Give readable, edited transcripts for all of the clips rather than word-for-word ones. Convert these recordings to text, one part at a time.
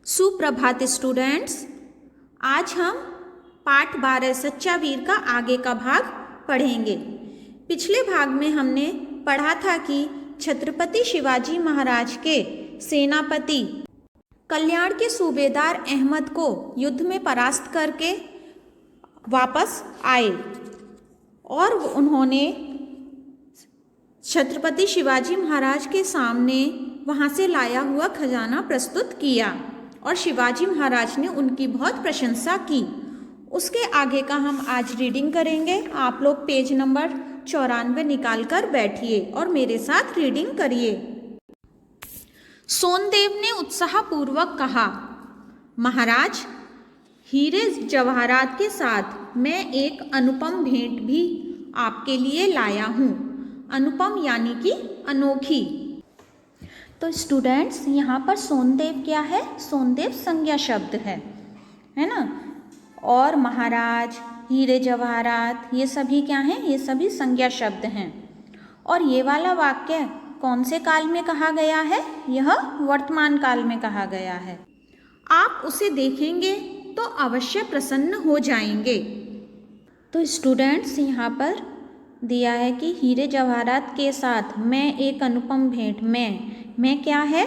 सुप्रभात स्टूडेंट्स। आज हम पाठ 12 सच्चा वीर का आगे का भाग पढ़ेंगे। पिछले भाग में हमने पढ़ा था कि छत्रपति शिवाजी महाराज के सेनापति कल्याण के सूबेदार अहमद को युद्ध में परास्त करके वापस आए और उन्होंने छत्रपति शिवाजी महाराज के सामने वहाँ से लाया हुआ खजाना प्रस्तुत किया और शिवाजी महाराज ने उनकी बहुत प्रशंसा की। उसके आगे का हम आज रीडिंग करेंगे। आप लोग पेज नंबर 94 निकाल कर बैठिए और मेरे साथ रीडिंग करिए। सोनदेव ने उत्साहपूर्वक कहा, महाराज, हीरे जवाहरात के साथ मैं एक अनुपम भेंट भी आपके लिए लाया हूँ। अनुपम यानी कि अनोखी। तो स्टूडेंट्स, यहाँ पर सोनदेव क्या है? सोनदेव संज्ञा शब्द है ना। और महाराज, हीरे जवाहरात, ये सभी क्या हैं? ये सभी संज्ञा शब्द हैं। और ये वाला वाक्य कौन से काल में कहा गया है? यह वर्तमान काल में कहा गया है। आप उसे देखेंगे तो अवश्य प्रसन्न हो जाएंगे। तो स्टूडेंट्स, यहाँ पर दिया है कि हीरे जवाहरात के साथ मैं एक अनुपम भेंट। मैं क्या है?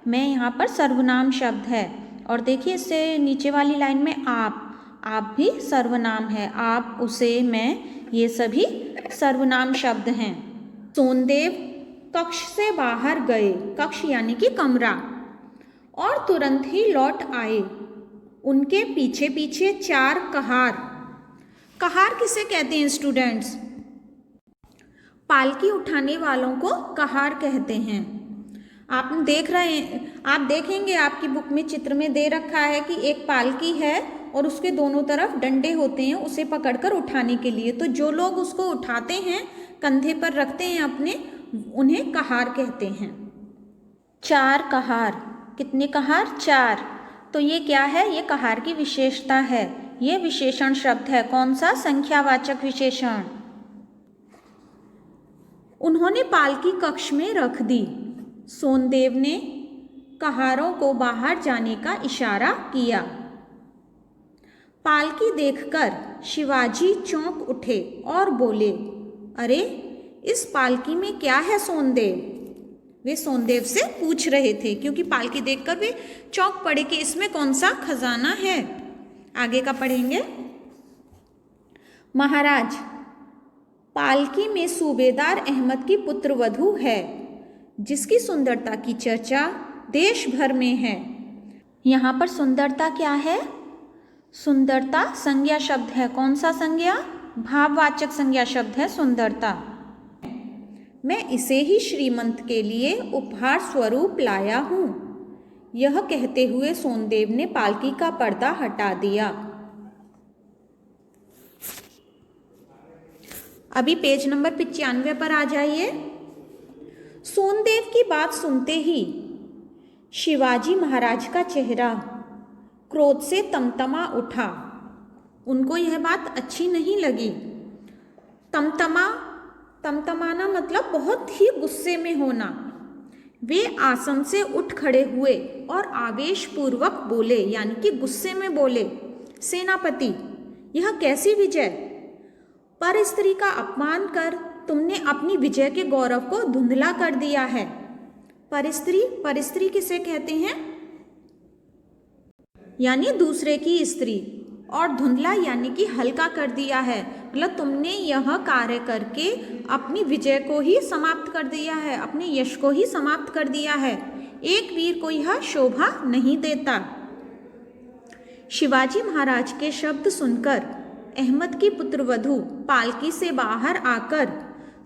मैं यहाँ पर सर्वनाम शब्द है। और देखिए इससे नीचे वाली लाइन में आप भी सर्वनाम है। आप, उसे, मैं, ये सभी सर्वनाम शब्द हैं। सोनदेव कक्ष से बाहर गए, कक्ष यानी कि कमरा, और तुरंत ही लौट आए। उनके पीछे पीछे 4 कहार। कहार किसे कहते हैं स्टूडेंट्स? पालकी उठाने वालों को कहार कहते हैं। आप देखेंगे आपकी बुक में चित्र में दे रखा है कि एक पालकी है और उसके दोनों तरफ डंडे होते हैं उसे पकड़कर उठाने के लिए। तो जो लोग उसको उठाते हैं, कंधे पर रखते हैं अपने, उन्हें कहार कहते हैं। 4 कहार। कितने कहार? 4। तो ये क्या है? ये कहार की विशेषता है। ये विशेषण शब्द है। कौन सा? संख्यावाचक विशेषण। उन्होंने पालकी कक्ष में रख दी। सोनदेव ने कहारों को बाहर जाने का इशारा किया। पालकी देखकर शिवाजी चौंक उठे और बोले, अरे, इस पालकी में क्या है सोनदेव? वे सोनदेव से पूछ रहे थे क्योंकि पालकी देखकर वे चौंक पड़े कि इसमें कौन सा खजाना है। आगे का पढ़ेंगे। महाराज, पालकी में सूबेदार अहमद की पुत्रवधू है जिसकी सुंदरता की चर्चा देश भर में है। यहाँ पर सुंदरता क्या है? सुंदरता संज्ञा शब्द है। कौन सा संज्ञा? भाववाचक संज्ञा शब्द है सुंदरता। मैं इसे ही श्रीमंत के लिए उपहार स्वरूप लाया हूँ। यह कहते हुए सोनदेव ने पालकी का पर्दा हटा दिया। अभी पेज नंबर 95 पर आ जाइए। सोनदेव की बात सुनते ही शिवाजी महाराज का चेहरा क्रोध से तमतमा उठा। उनको यह बात अच्छी नहीं लगी। तमतमाना मतलब बहुत ही गुस्से में होना। वे आसन से उठ खड़े हुए और आवेशपूर्वक बोले, यानी कि गुस्से में बोले, सेनापति, यह कैसी विजय! पर स्त्री का अपमान कर तुमने अपनी विजय के गौरव को धुंधला कर दिया है। परस्त्री किसे कहते हैं? यानी दूसरे की स्त्री। और धुंधला यानी कि हल्का कर दिया है। मतलब तुमने यह कार्य करके अपनी विजय को ही समाप्त कर दिया है, अपने यश को ही समाप्त कर दिया है। एक वीर को यह शोभा नहीं देता। शिवाजी महाराज के शब्द सुनकर अहमद की पुत्रवधू पालकी से बाहर आकर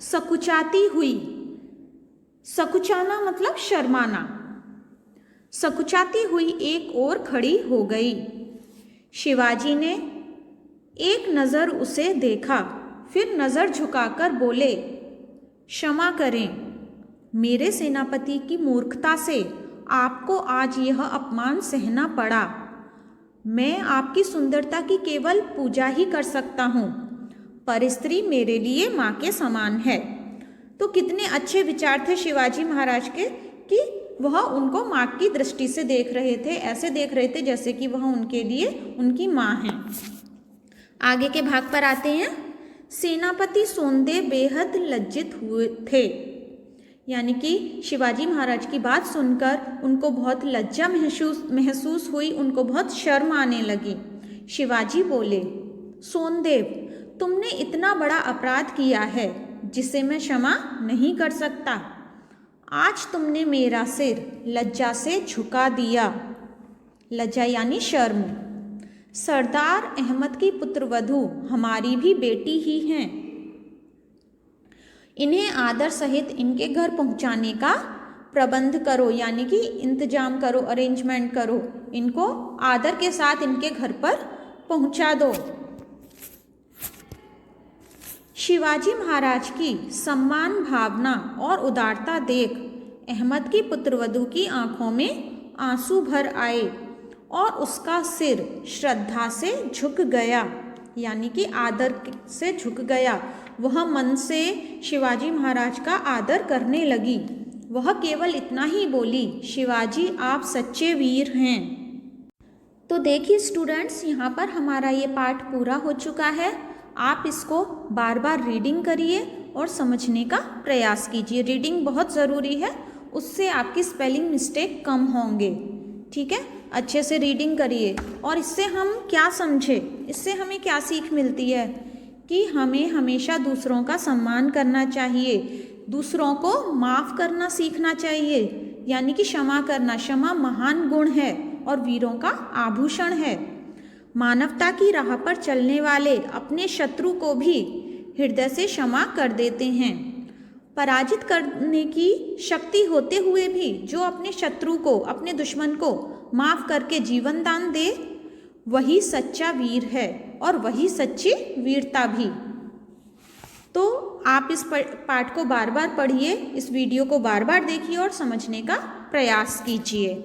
सकुचाती हुई, सकुचाना मतलब शर्माना, सकुचाती हुई एक ओर खड़ी हो गई। शिवाजी ने एक नज़र उसे देखा, फिर नज़र झुकाकर बोले, क्षमा करें, मेरे सेनापति की मूर्खता से आपको आज यह अपमान सहना पड़ा। मैं आपकी सुंदरता की केवल पूजा ही कर सकता हूँ, पर स्त्री मेरे लिए माँ के समान है। तो कितने अच्छे विचार थे शिवाजी महाराज के कि वह उनको माँ की दृष्टि से देख रहे थे, ऐसे देख रहे थे जैसे कि वह उनके लिए उनकी माँ हैं। आगे के भाग पर आते हैं। सेनापति सोनदेव बेहद लज्जित हुए थे, यानी कि शिवाजी महाराज की बात सुनकर उनको बहुत लज्जा महसूस हुई, उनको बहुत शर्म आने लगी। शिवाजी बोले, सोनदेव, तुमने इतना बड़ा अपराध किया है जिसे मैं क्षमा नहीं कर सकता। आज तुमने मेरा सिर लज्जा से झुका दिया। लज्जा यानी शर्म। सरदार अहमद की पुत्रवधू हमारी भी बेटी ही हैं। इन्हें आदर सहित इनके घर पहुंचाने का प्रबंध करो, यानी कि इंतजाम करो, अरेंजमेंट करो। इनको आदर के साथ इनके घर पर पहुंचा दो। शिवाजी महाराज की सम्मान भावना और उदारता देख अहमद की पुत्रवधू की आंखों में आंसू भर आए और उसका सिर श्रद्धा से झुक गया, यानी कि आदर से झुक गया। वह मन से शिवाजी महाराज का आदर करने लगी। वह केवल इतना ही बोली, शिवाजी आप सच्चे वीर हैं। तो देखिए स्टूडेंट्स, यहाँ पर हमारा ये पाठ पूरा हो चुका है। आप इसको बार बार रीडिंग करिए और समझने का प्रयास कीजिए। रीडिंग बहुत ज़रूरी है, उससे आपकी स्पेलिंग मिस्टेक कम होंगे। ठीक है, अच्छे से रीडिंग करिए। और इससे हम क्या समझे, इससे हमें क्या सीख मिलती है कि हमें हमेशा दूसरों का सम्मान करना चाहिए, दूसरों को माफ़ करना सीखना चाहिए, यानी कि क्षमा करना। क्षमा महान गुण है और वीरों का आभूषण है। मानवता की राह पर चलने वाले अपने शत्रु को भी हृदय से क्षमा कर देते हैं। पराजित करने की शक्ति होते हुए भी जो अपने शत्रु को, अपने दुश्मन को माफ़ करके जीवन दान दे, वही सच्चा वीर है और वही सच्ची वीरता भी। तो आप इस पाठ को बार बार पढ़िए, इस वीडियो को बार बार देखिए और समझने का प्रयास कीजिए।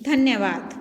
धन्यवाद।